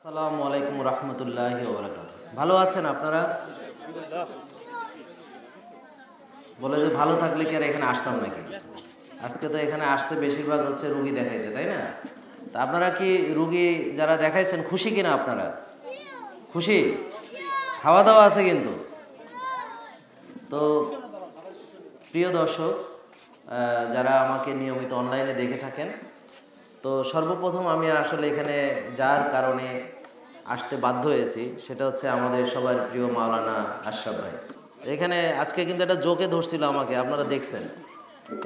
আসসালামু আলাইকুম রহমতুল্লাহি ওয়া বারাকাতুহু। ভালো আছেন আপনারা? বলে যে ভালো থাকলে কি আর এখানে আসতাম নাকি? আজকে তো এখানে আসছে বেশিরভাগ হচ্ছে রুগী দেখাইতে, তাই না? তা আপনারা কি রুগী যারা দেখাইছেন খুশি কিনা আপনারা? খুশি? খাওয়া দাওয়া আছে কিন্তু। তো প্রিয় দর্শক, যারা আমাকে নিয়মিত অনলাইনে দেখে থাকেন, তো সর্বপ্রথম আমি আসলে এখানে যার কারণে আসতে বাধ্য হয়েছি সেটা হচ্ছে আমাদের সবার প্রিয় মাওলানা আশরাফ ভাই। এখানে আজকে কিন্তু একটা জোকে ধরছিল আমাকে, আপনারা দেখছেন।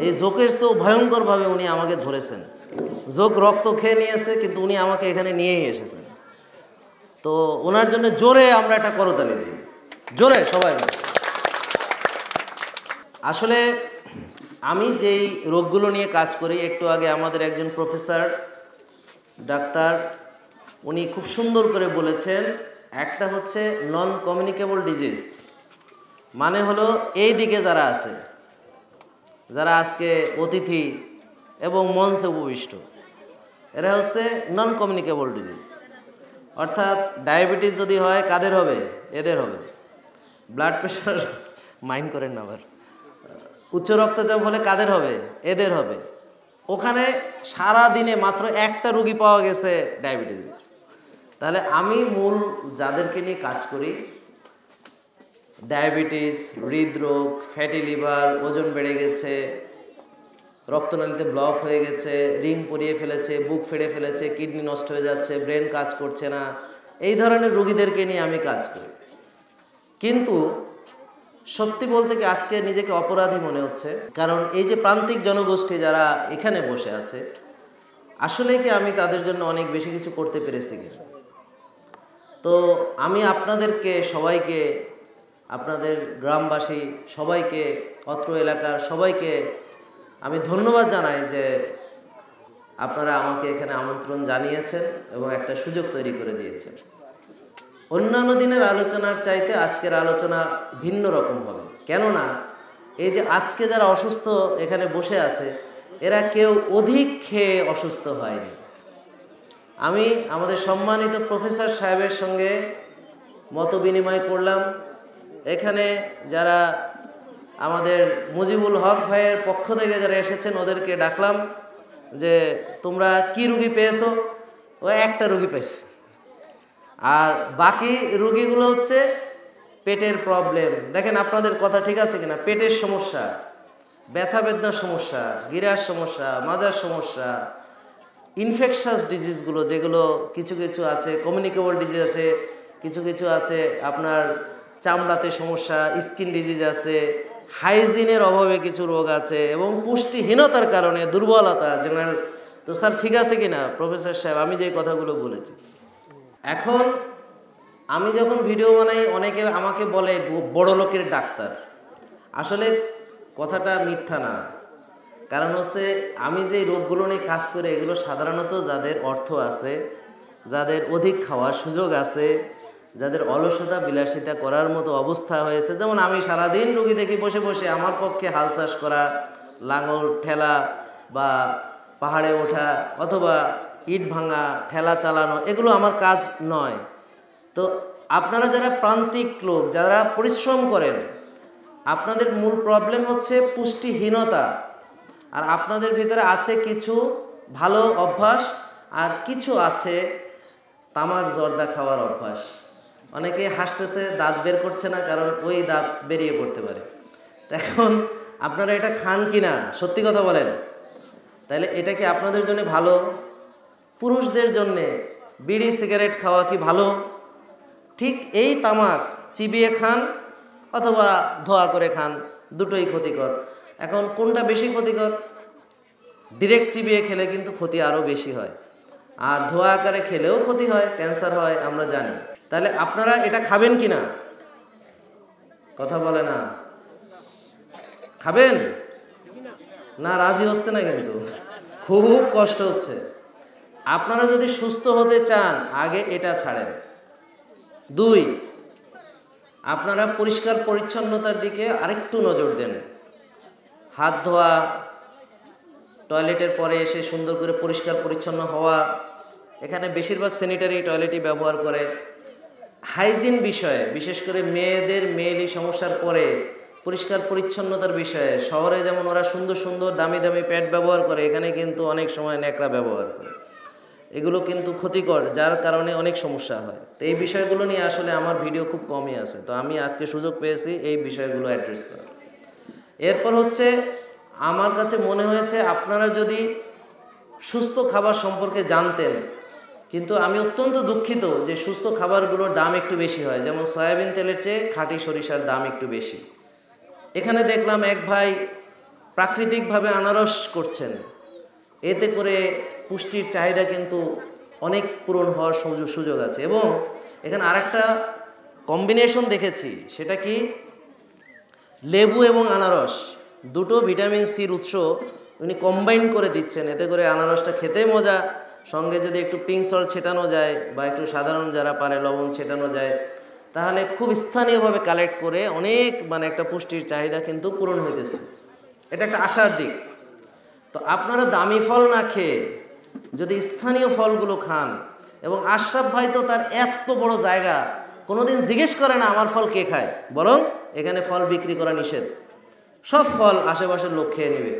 এই জোকের চেয়েও ভয়ঙ্করভাবে উনি আমাকে ধরেছেন। জোক রক্ত খেয়ে নিয়েছে, কিন্তু উনি আমাকে এখানে নিয়েই এসেছেন। তো ওনার জন্য জোরে আমরা একটা করতালি দিই, জোরে সবাই। আসলে আমি যেই রোগগুলো নিয়ে কাজ করি, একটু আগে আমাদের একজন প্রফেসর ডাক্তার উনি খুব সুন্দর করে বলেছেন, একটা হচ্ছে নন কমিউনিকেবল ডিজিজ, মানে হলো এই দিকে যারা আছে, যারা আজকে অতিথি এবং মঞ্চে উপবিষ্ট, এরা হচ্ছে নন কমিউনিকেবল ডিজিজ। অর্থাৎ ডায়াবেটিস যদি হয় কাদের হবে? এদের হবে। ব্লাড প্রেশার মাইন্ড করেন না আবার, উচ্চ রক্তচাপ হলে কাদের হবে? এদের হবে। ওখানে সারা দিনে মাত্র একটা রুগী পাওয়া গেছে ডায়াবেটিস। তাহলে আমি মূল যাদেরকে নিয়ে কাজ করি, ডায়াবেটিস, হৃদরোগ, ফ্যাটি লিভার, ওজন বেড়ে গেছে, রক্তনালীতে ব্লক হয়ে গেছে, রিং পরিয়ে ফেলেছে, বুক ফেড়ে ফেলেছে, কিডনি নষ্ট হয়ে যাচ্ছে, ব্রেন কাজ করছে না, এই ধরনের রুগীদেরকে নিয়ে আমি কাজ করি। কিন্তু সত্যি বলতে কি আজকে নিজেকে অপরাধী মনে হচ্ছে, কারণ এই যে প্রান্তিক জনগোষ্ঠী যারা এখানে বসে আছে, আসলে কি আমি তাদের জন্য অনেক বেশি কিছু করতে পেরেছি কিনা? তো আমি আপনাদেরকে সবাইকে, আপনাদের গ্রামবাসী সবাইকে, অত্র এলাকার সবাইকে আমি ধন্যবাদ জানাই যে আপনারা আমাকে এখানে আমন্ত্রণ জানিয়েছেন এবং একটা সুযোগ তৈরি করে দিয়েছেন। অন্যান্য দিনের আলোচনার চাইতে আজকের আলোচনা ভিন্ন রকম হবে। কেননা এই যে আজকে যারা অসুস্থ এখানে বসে আছে, এরা কেউ অধিক খেয়ে অসুস্থ হয়নি। আমি আমাদের সম্মানিত প্রফেসর সাহেবের সঙ্গে মত বিনিময় করলাম। এখানে যারা আমাদের মুজিবুল হক ভাইয়ের পক্ষ থেকে যারা এসেছেন ওদেরকে ডাকলাম যে তোমরা কি রুগী পেয়েছো? ও একটা রুগী পেয়েছে। আর বাকি রুগীগুলো হচ্ছে পেটের প্রবলেম। দেখেন আপনাদের কথা ঠিক আছে কিনা? পেটের সমস্যা, ব্যথা বেদনার সমস্যা, গিরার সমস্যা, মাজার সমস্যা, ইনফেকশাস ডিজিজগুলো যেগুলো কিছু কিছু আছে, কমিউনিকেবল ডিজিজ আছে, কিছু কিছু আছে আপনার চামড়াতে সমস্যা, স্কিন ডিজিজ আছে, হাইজিনের অভাবে কিছু রোগ আছে, এবং পুষ্টিহীনতার কারণে দুর্বলতা জেনারেল। তো স্যার ঠিক আছে কিনা প্রফেসর সাহেব আমি যে কথাগুলো বলেছি? এখন আমি যখন ভিডিও বানাই অনেকে আমাকে বলে বড় লোকের ডাক্তার। আসলে কথাটা মিথ্যা না। কারণ হচ্ছে আমি যে রোগগুলো নিয়ে কাজ করি এগুলো সাধারণত যাদের অর্থ আছে, যাদের অধিক খাওয়ার সুযোগ আছে, যাদের অলসতা বিলাসিতা করার মতো অবস্থা হয়েছে, যেমন আমি সারাদিন রুগী দেখি বসে বসে, আমার পক্ষে হাল চাষ করা, লাঙল ঠেলা বা পাহাড়ে ওঠা অথবা ইট ভাঙা, ঠেলা চালানো, এগুলো আমার কাজ নয়। তো আপনারা যারা প্রান্তিক লোক, যারা পরিশ্রম করেন, আপনাদের মূল প্রবলেম হচ্ছে পুষ্টিহীনতা। আর আপনাদের ভিতরে আছে কিছু ভালো অভ্যাস, আর কিছু আছে তামাক জর্দা খাওয়ার অভ্যাস। অনেকে হাসতেছে, দাঁত বের করছে না, কারণ ওই দাঁত বেরিয়ে পড়তে পারে। এখন আপনারা এটা খান কি না সত্যি কথা বলেন? তাহলে এটা কি আপনাদের জন্য ভালো? পুরুষদের জন্যে বিড়ি সিগারেট খাওয়া কি ভালো? ঠিক এই তামাক চিবিয়ে খান অথবা ধোয়া করে খান, দুটোই ক্ষতিকর। এখন কোনটা বেশি ক্ষতিকর? ডিরেক্ট চিবিয়ে খেলে কিন্তু ক্ষতি আরও বেশি হয়, আর ধোয়া আকারে খেলেও ক্ষতি হয়, ক্যান্সার হয়, আমরা জানি। তাহলে আপনারা এটা খাবেন কি না? কথা বলে না। খাবেন না? রাজি হচ্ছে না, কিন্তু খুব কষ্ট হচ্ছে। আপনারা যদি সুস্থ হতে চান আগে এটা ছাড়েন। 2, আপনারা পরিষ্কার পরিচ্ছন্নতার দিকে আরেকটু নজর দেন। হাত ধোয়া, টয়লেটের পরে এসে সুন্দর করে পরিষ্কার পরিচ্ছন্ন হওয়া, এখানে বেশিরভাগ স্যানিটারি টয়লেটই ব্যবহার করে। হাইজিন বিষয়ে, বিশেষ করে মেয়েদের মেয়েলি সমস্যার পরে পরিষ্কার পরিচ্ছন্নতার বিষয়ে শহরে যেমন ওরা সুন্দর সুন্দর দামি দামি প্যাড ব্যবহার করে, এখানে কিন্তু অনেক সময় ন্যাকড়া ব্যবহার করে। এগুলো কিন্তু ক্ষতিকর, যার কারণে অনেক সমস্যা হয়। তো এই বিষয়গুলো নিয়ে আসলে আমার ভিডিও খুব কমই আছে, তো আমি আজকে সুযোগ পেয়েছি এই বিষয়গুলো অ্যাড্রেস করার। এরপর হচ্ছে আমার কাছে মনে হয়েছে আপনারা যদি সুস্থ খাবার সম্পর্কে জানতেন, কিন্তু আমি অত্যন্ত দুঃখিত যে সুস্থ খাবারগুলোর দাম একটু বেশি হয়, যেমন সয়াবিন তেলের চেয়ে খাঁটি সরিষার দাম একটু বেশি। এখানে দেখলাম এক ভাই প্রাকৃতিকভাবে আনারস করছেন, এতে করে পুষ্টির চাহিদা কিন্তু অনেক পূরণ হওয়ার সুযোগ আছে। এবং এখানে আরেকটা কম্বিনেশন দেখেছি, সেটা কি, লেবু এবং আনারস, দুটো ভিটামিন সির উৎস উনি কম্বাইন করে দিচ্ছেন, এতে করে আনারসটা খেতে মজা, সঙ্গে যদি একটু পিঙ্ক সল্ট ছেটানো যায় বা একটু সাধারণ যারা পারে লবণ ছেটানো যায়, তাহলে খুব স্থানীয়ভাবে কালেক্ট করে অনেক একটা পুষ্টির চাহিদা কিন্তু পূরণ হইতেছে। এটা একটা আশার দিক। তো আপনারা দামি ফল না খেয়ে যদি স্থানীয় ফলগুলো খান, এবং আশরাফ ভাই তো তার এত বড় জায়গা, কোনোদিন জিজ্ঞেস করে না আমার ফল কে খায়, বরং এখানে ফল বিক্রি করা নিষেধ, সব ফল আশেপাশের লোক খেয়ে নেবে।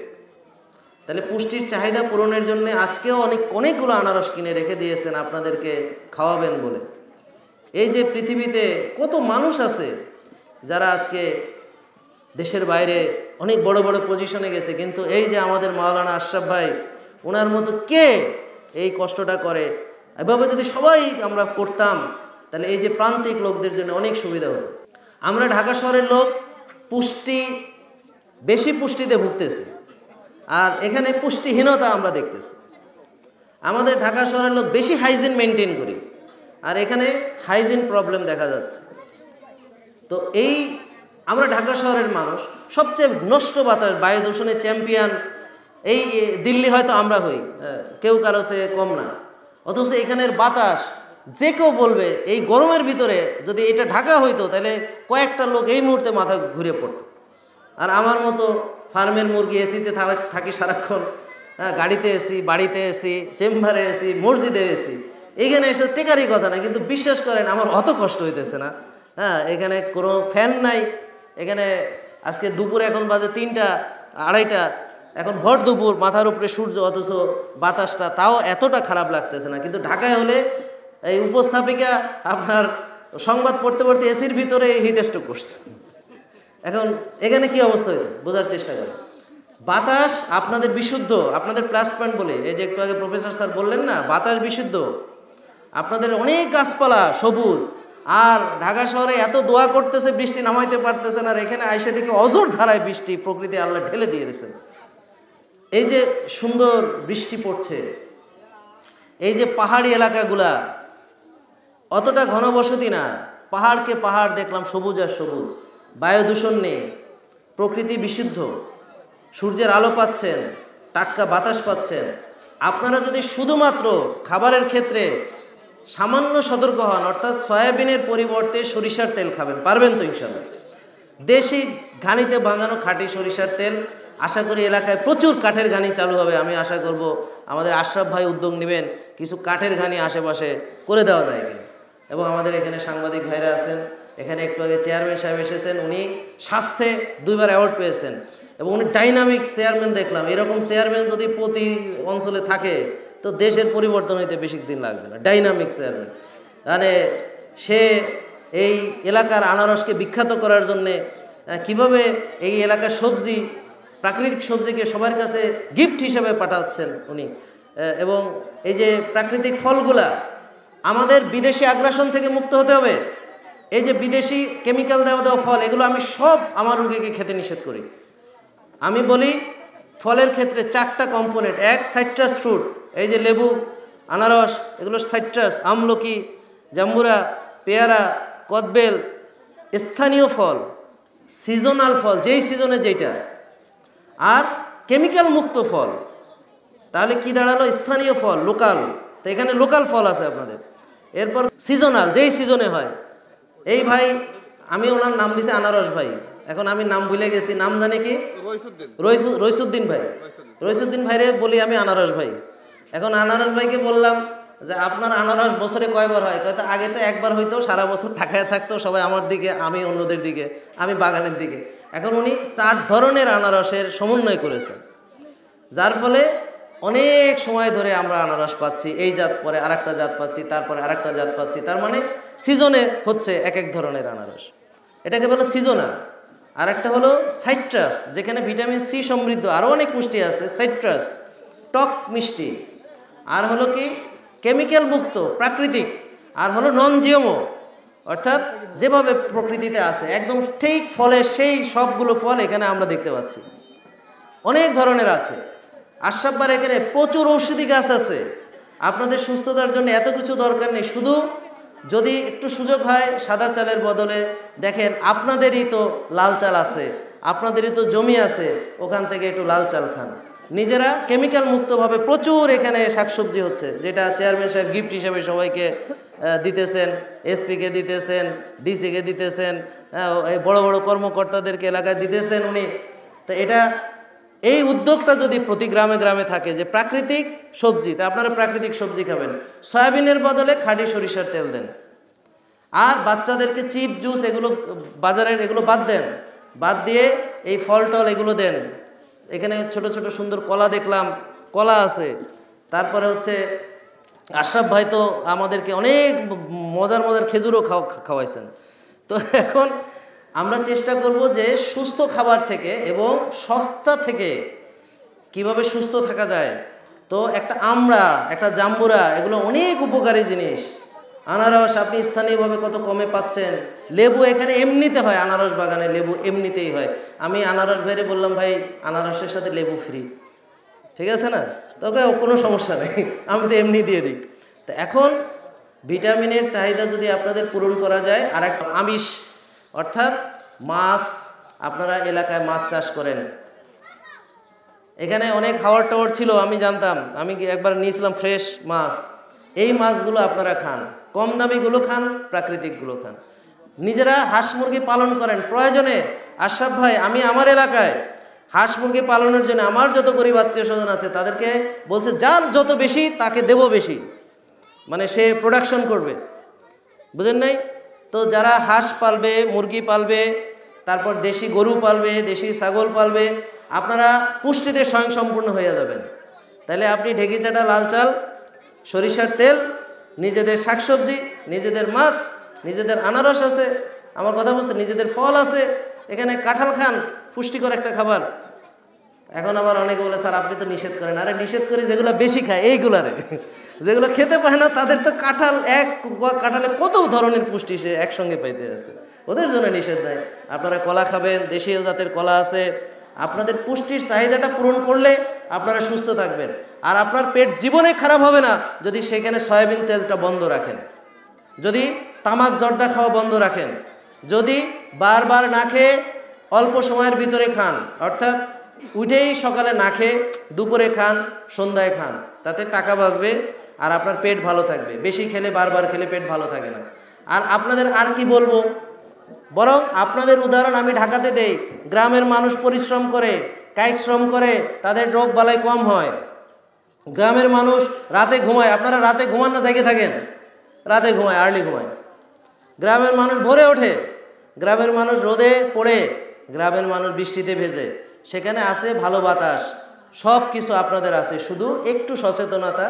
তাহলে পুষ্টির চাহিদা পূরণের জন্য আজকেও অনেকগুলো আনারস কিনে রেখে দিয়েছেন আপনাদেরকে খাওয়াবেন বলে। এই যে পৃথিবীতে কত মানুষ আছে যারা আজকে দেশের বাইরে অনেক বড় বড় পজিশনে গেছে, কিন্তু এই যে আমাদের মাওলানা আশরাফ ভাই, ওনার মতো কে এই কষ্টটা করে? এভাবে যদি সবাই আমরা করতাম, তাহলে এই যে প্রান্তিক লোকদের জন্য অনেক সুবিধা হতো। আমরা ঢাকা শহরের লোক বেশি পুষ্টিতে ভুগতেছি, আর এখানে পুষ্টিহীনতা আমরা দেখতেছি। আমাদের ঢাকা শহরের লোক বেশি হাইজিন মেনটেন করি, আর এখানে হাইজিন প্রবলেম দেখা যাচ্ছে। তো এই আমরা ঢাকা শহরের মানুষ, সবচেয়ে নষ্ট বাতাস, বায়ু দূষণের চ্যাম্পিয়ন এই দিল্লি হয়তো আমরা হই, কেউ কারো চেয়ে কম না। অথচ এখানের বাতাস যে কেউ বলবে এই গরমের ভিতরে যদি এটা ঢাকা হইতো, তাহলে কয়েকটা লোক এই মুহূর্তে মাথা ঘুরে পড়তো। আর আমার মতো ফার্মের মুরগি এসিতে থাকি সারাক্ষণ, গাড়িতে এসি, বাড়িতে এসি, চেম্বারে এসি, মসজিদে এসি, এখানে এসে টেকারই কথা না, কিন্তু বিশ্বাস করেন আমার অত কষ্ট হইতেছে না। এখানে কোনো ফ্যান নাই, এখানে আজকে দুপুর এখন বাজে 3টা 2:30, এখন ভর দুপুর, মাথার উপরে সূর্য, অথচ বাতাসটা তাও এতটা খারাপ লাগতেছে না। কিন্তু ঢাকায় হলে এই উপস্থাপিকা আপনার সংবাদ পড়তে পড়তে এসির ভিতরে হিট স্ট্রোক করছে। এখন এখানে কি অবস্থা হইতো বোঝার চেষ্টা করেন। বাতাস আপনাদের বিশুদ্ধ, আপনাদের প্লাস পয়েন্ট বলে, এই যে একটু আগে প্রফেসর স্যার বললেন না, বাতাস বিশুদ্ধ, আপনাদের অনেক গাছপালা সবুজ, আর ঢাকা শহরে এত দোয়া করতেছে বৃষ্টি নামাইতে পারতেছেন, আর এখানে আইসে দেখে অজর ধারায় বৃষ্টি প্রকৃতি আল্লাহ ঢেলে দিয়ে দিয়েছেন। এই যে সুন্দর বৃষ্টি পড়ছে, এই যে পাহাড়ি এলাকাগুলা অতটা ঘনবসতি না, পাহাড়কে পাহাড় দেখলাম সবুজ আর সবুজ, বায়ু দূষণ নেই, প্রকৃতি বিশুদ্ধ, সূর্যের আলো পাচ্ছেন, টাটকা বাতাস পাচ্ছেন। আপনারা যদি শুধুমাত্র খাবারের ক্ষেত্রে সামান্য সতর্ক হন, অর্থাৎ সয়াবিনের পরিবর্তে সরিষার তেল খাবেন, পারবেন তো ইনশাল্লাহ? দেশি ঘানিতে বানানো খাঁটি সরিষার তেল, আশা করি এলাকায় প্রচুর কাঠের ঘানি চালু হবে। আমি আশা করব আমাদের আশরাফ ভাই উদ্যোগ নেবেন, কিছু কাঠের ঘানি আশেপাশে করে দেওয়া যায় কিনা। এবং আমাদের এখানে সাংবাদিক ভাইরা আছেন, এখানে একটু আগে চেয়ারম্যান সাহেব এসেছেন, উনি স্বাস্থ্যে 2বার অ্যাওয়ার্ড পেয়েছেন, এবং উনি ডাইনামিক চেয়ারম্যান দেখলাম। এরকম চেয়ারম্যান যদি প্রতি অঞ্চলে থাকে, তো দেশের পরিবর্তন হইতে বেশি দিন লাগবে না। ডাইনামিক চেয়ারম্যান, মানে সে এই এলাকার আনারসকে বিখ্যাত করার জন্যে কিভাবে এই এলাকার সবজি, প্রাকৃতিক সবজিকে সবার কাছে গিফট হিসেবে পাঠাচ্ছেন উনি। এবং এই যে প্রাকৃতিক ফলগুলা, আমাদের বিদেশি আগ্রাসন থেকে মুক্ত হতে হবে। এই যে বিদেশি কেমিক্যাল দেওয়া ফল, এগুলো আমি সব আমার রোগীকে খেতে নিষেধ করি। আমি বলি ফলের ক্ষেত্রে 4টা কম্পোনেন্ট। এক, সাইট্রাস ফ্রুট, এই যে লেবু, আনারস, এগুলো সাইট্রাস, আমলকি, জাম্বুরা, পেয়ারা, কদবেল, স্থানীয় ফল, সিজনাল ফল, যেই সিজনে যেটা, আর কেমিক্যাল মুক্ত ফল। তাহলে কি দাঁড়ালো? স্থানীয় ফল, লোকাল। তো এখানে লোকাল ফল আছে আপনাদের। এরপর সিজনাল, যেই সিজনে হয়। এই ভাই, আমি ওনার নাম দিছি আনারস ভাই, এখন আমি নাম ভুলে গেছি, নাম জানি কি, রইসুদ্দিন ভাই। রইসুদ্দিন ভাইরে বলি আমি আনারস ভাই। এখন আনারস ভাইকে বললাম যে আপনার আনারস বছরে কয়বার হয়? হয়তো আগে তো একবার হইতো, সারা বছর তাকায় থাকতো সবাই আমার দিকে, আমি অন্যদের দিকে, আমি বাগানের দিকে। এখন উনি 4 ধরনের আনারসের সমন্বয় করেছেন, যার ফলে অনেক সময় ধরে আমরা আনারস পাচ্ছি। এই জাত পরে আরেকটা জাত পাচ্ছি, তারপরে আরেকটা জাত পাচ্ছি। তার মানে সিজনে হচ্ছে এক এক ধরনের আনারস, এটাকে বলে সিজনাল। আর একটা হলো সাইট্রাস, যেখানে ভিটামিন সি সমৃদ্ধ আরও অনেক পুষ্টি আছে। সাইট্রাস টক মিষ্টি। আর হলো কি কেমিক্যাল মুক্ত প্রাকৃতিক। আর হলো নন জিএমও, অর্থাৎ যেভাবে প্রকৃতিতে আছে একদম ঠিক ফলের সেই সবগুলো ফল এখানে আমরা দেখতে পাচ্ছি। অনেক ধরনের আছে। আশরাফ ভাইয়ের এখানে প্রচুর ঔষধি গাছ আছে। আপনাদের সুস্থতার জন্য এত কিছু দরকার নেই, শুধু যদি একটু সুযোগ হয় সাদা চালের বদলে দেখেন আপনাদেরই তো লাল চাল আছে, আপনাদেরই তো জমি আছে, ওখান থেকে একটু লাল চাল খান। নিজেরা কেমিক্যাল মুক্তভাবে প্রচুর এখানে শাকসবজি হচ্ছে, যেটা চেয়ারম্যান সাহেব গিফট হিসেবে সবাইকে দিতেছেন, এসপিকে দিতেছেন, ডিসিকে দিতেছেন, বড় বড় কর্মকর্তাদেরকে এলাকায় দিতেছেন উনি। তো এটা এই উদ্যোগটা যদি প্রতি গ্রামে গ্রামে থাকে যে প্রাকৃতিক সবজি, তা আপনারা প্রাকৃতিক সবজি খাবেন। সয়াবিনের বদলে খাঁটি সরিষার তেল দেন। আর বাচ্চাদেরকে চিপ জুস এগুলো বাজারের এগুলো বাদ দেন, বাদ দিয়ে এই ফল টল এগুলো দেন। এখানে ছোট ছোট সুন্দর কলা দেখলাম, কলা আছে। তারপরে হচ্ছে আশরাফ ভাই তো আমাদেরকে অনেক মজার মজার খেজুরও খাওয়াইছেন। তো এখন আমরা চেষ্টা করব যে সুস্থ খাবার থেকে এবং সস্তা থেকে কিভাবে সুস্থ থাকা যায়। তো একটা আমড়া, একটা জাম্বুরা, এগুলো অনেক উপকারী জিনিস। আনারস আপনি স্থানীয়ভাবে কত কমে পাচ্ছেন। লেবু এখানে এমনিতে হয়, আনারস বাগানে লেবু এমনিতেই হয়। আমি আনারস ভাইরে বললাম, ভাই আনারসের সাথে লেবু ফ্রি, ঠিক আছে না? তোকে কোনো সমস্যা নেই, আমি তো এমনি দিয়ে দিই। তো এখন ভিটামিনের চাহিদা যদি আপনাদের পূরণ করা যায়, আর একটা আমিষ অর্থাৎ মাছ, আপনারা এলাকায় মাছ চাষ করেন। এখানে অনেক হাওয়ার টাওয়ার ছিল, আমি জানতাম, আমি একবার নিয়েছিলাম ফ্রেশ মাছ। এই মাছগুলো আপনারা খান, কম দামিগুলো খান, প্রাকৃতিকগুলো খান। নিজেরা হাঁস মুরগি পালন করেন প্রয়োজনে। আশরাফ ভাই, আমি আমার এলাকায় হাঁস মুরগি পালনের জন্য আমার যত গরিব আত্মীয় স্বজন আছে তাদেরকে বলছে যার যত বেশি তাকে দেব বেশি, মানে সে প্রোডাকশন করবে, বুঝেন নাই? তো যারা হাঁস পালবে, মুরগি পালবে, তারপর দেশি গরু পালবে, দেশি ছাগল পালবে, আপনারা পুষ্টিতে স্বয়ংসম্পূর্ণ হয়ে যাবেন। তাহলে আপনি ঢেঁকি চাটা লাল চাল, সরিষার তেল, নিজেদের শাকসবজি, নিজেদের মাছ, নিজেদের আনারস আছে, আমার কথা বুঝতে, নিজেদের ফল আছে, এখানে কাঁঠাল খান, পুষ্টিকর একটা খাবার। এখন আবার অনেকে বলে স্যার আপনি তো নিষেধ করেন। আরে নিষেধ করি যেগুলো বেশি খায় এইগুলারে, যেগুলো খেতে পায় না তাদের তো কাঁঠাল, এক কাঁঠালে কত ধরনের পুষ্টি সে একসঙ্গে পাইতে আছে, ওদের জন্য নিষেধ নাই। আপনারা কলা খাবেন, দেশীয় জাতের কলা আছে। আপনাদের পুষ্টির চাহিদাটা পূরণ করলে আপনারা সুস্থ থাকবেন। আর আপনার পেট জীবনে খারাপ হবে না যদি সেখানে সয়াবিন তেলটা বন্ধ রাখেন, যদি তামাক জর্দা খাওয়া বন্ধ রাখেন, যদি বারবার না খেয়ে অল্প সময়ের ভিতরে খান, অর্থাৎ উঠেই সকালে না খেয়ে দুপুরে খান, সন্ধ্যায় খান, তাতে টাকা বাঁচবে আর আপনার পেট ভালো থাকবে। বেশি খেলে, বারবার খেলে পেট ভালো থাকে না। আর আপনাদের আর কি বলবো, বরং আপনাদের উদাহরণ আমি ঢাকাতে দেই। গ্রামের মানুষ পরিশ্রম করে, কায়িক শ্রম করে, তাদের রোগ বালাই কম হয়। গ্রামের মানুষ রাতে ঘুমায়, আপনারা রাতে ঘুমান না জেগে থাকেন? রাতে ঘুমায়, আর্লি ঘুমায়। গ্রামের মানুষ ভোরে ওঠে, গ্রামের মানুষ রোদে পড়ে, গ্রামের মানুষ বৃষ্টিতে ভেজে, সেখানে আছে ভালো বাতাস, সব কিছু আপনাদের আছে। শুধু একটু সচেতনতা,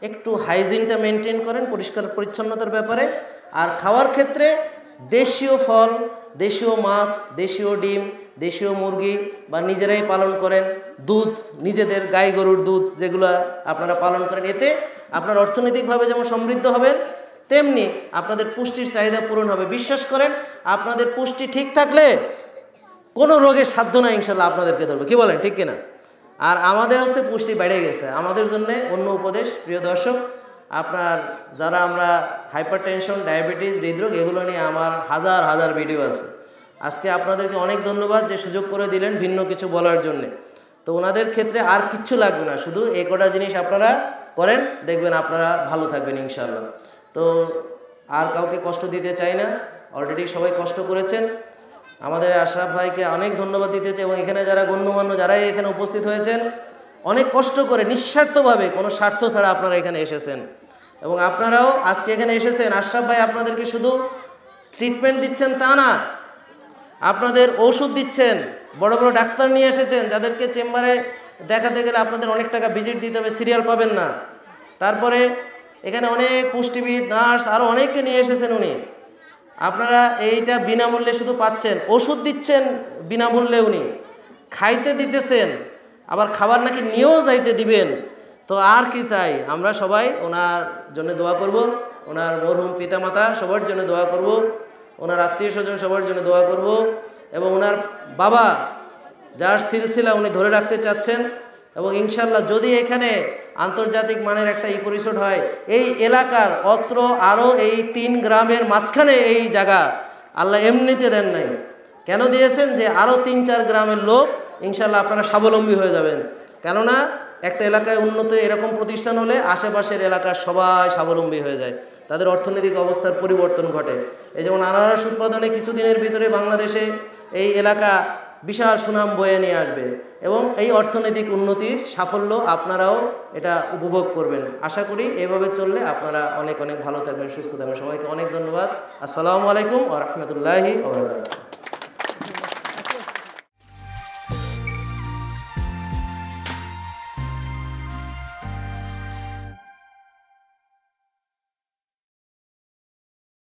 একটু হাইজিনটা মেনটেন করেন পরিষ্কার পরিচ্ছন্নতার ব্যাপারে। আর খাওয়ার ক্ষেত্রে দেশীয় ফল, দেশীয় মাছ, দেশীয় ডিম, দেশীয় মুরগি বা নিজেরাই পালন করেন, দুধ, নিজেদের গাই গরুর দুধ যেগুলো আপনারা পালন করেন, এতে আপনার অর্থনৈতিকভাবে যেমন সমৃদ্ধ হবেন, তেমনি আপনাদের পুষ্টির চাহিদা পূরণ হবে। বিশ্বাস করেন, আপনাদের পুষ্টি ঠিক থাকলে কোনো রোগের সাধ্য না ইনশাল্লাহ আপনাদেরকে ধরবে। কি বলেন, ঠিক কিনা? আর আমাদের হচ্ছে পুষ্টি বেড়ে গেছে। আমাদের জন্য অন্য উপদেশ, প্রিয় দর্শক, আপনার যারা আমরা হাইপার টেনশন, ডায়াবেটিস, হৃদরোগ, এগুলো নিয়ে আমার হাজার হাজার ভিডিও আছে। আজকে আপনাদেরকে অনেক ধন্যবাদ যে সুযোগ করে দিলেন ভিন্ন কিছু বলার জন্যে। তো ওনাদের ক্ষেত্রে আর কিচ্ছু লাগবে না, শুধু এই কটা জিনিস আপনারা করেন, দেখবেন আপনারা ভালো থাকবেন ইনশাআল্লাহ। তো আর কাউকে কষ্ট দিতে চাই না, অলরেডি সবাই কষ্ট করেছেন। আমাদের আশরাফ ভাইকে অনেক ধন্যবাদ দিতে চাই, এবং এখানে যারা গণ্যমান্য যারাই এখানে উপস্থিত হয়েছেন, অনেক কষ্ট করে নিঃস্বার্থভাবে, কোনো স্বার্থ ছাড়া আপনারা এখানে এসেছেন। এবং আপনারাও আজকে এখানে এসেছেন, আশরাফ ভাই আপনাদেরকে শুধু ট্রিটমেন্ট দিচ্ছেন তা না, আপনাদের ওষুধ দিচ্ছেন, বড় বড় ডাক্তার নিয়ে এসেছেন যাদেরকে চেম্বারে দেখাতে গেলে আপনাদের অনেক টাকা ভিজিট দিতে হবে, সিরিয়াল পাবেন না। তারপরে এখানে অনেক পুষ্টিবিদ, নার্স, আরও অনেককে নিয়ে এসেছেন উনি। আপনারা এইটা বিনামূল্যে শুধু পাচ্ছেন, ওষুধ দিচ্ছেন বিনামূল্যে, উনি খাইতে দিতেছেন, আবার খাবার নাকি নিয়েও যাইতে দিবেন। তো আর কি চাই, আমরা সবাই ওনার জন্য দোয়া করব, ওনার মরহুম পিতামাতা সবার জন্য দোয়া করব, ওনার আত্মীয় স্বজন সবার জন্য দোয়া করব, এবং ওনার বাবা যার সিলসিলা উনি ধরে রাখতে চাচ্ছেন, এবং ইনশাল্লাহ যদি এখানে আন্তর্জাতিক মানের একটা ইকো রিসোর্ট হয়, এই এলাকার অত্র আরও এই 3 গ্রামের মাঝখানে এই জায়গা আল্লাহ এমনিতে দেন নাই, কেন দিয়েছেন যে আরও 3-4 গ্রামের লোক ইনশাল্লাহ আপনারা স্বাবলম্বী হয়ে যাবেন। কেননা একটা এলাকায় উন্নত এরকম প্রতিষ্ঠান হলে আশেপাশের এলাকার সবাই স্বাবলম্বী হয়ে যায়, তাদের অর্থনৈতিক অবস্থার পরিবর্তন ঘটে। এই যেমন আনারস উৎপাদনে কিছুদিনের ভিতরে বাংলাদেশে এই এলাকা বিশাল সুনাম বয়ে নিয়ে আসবে, এবং এই অর্থনৈতিক উন্নতির সাফল্য আপনারাও এটা উপভোগ করবেন। আশা করি এইভাবে চললে আপনারা অনেক অনেক ভালো থাকবেন, সুস্থ থাকবেন। সবাইকে অনেক ধন্যবাদ। আসসালামু আলাইকুম ওয়া রাহমাতুল্লাহি ওয়া বারাকাতুহু।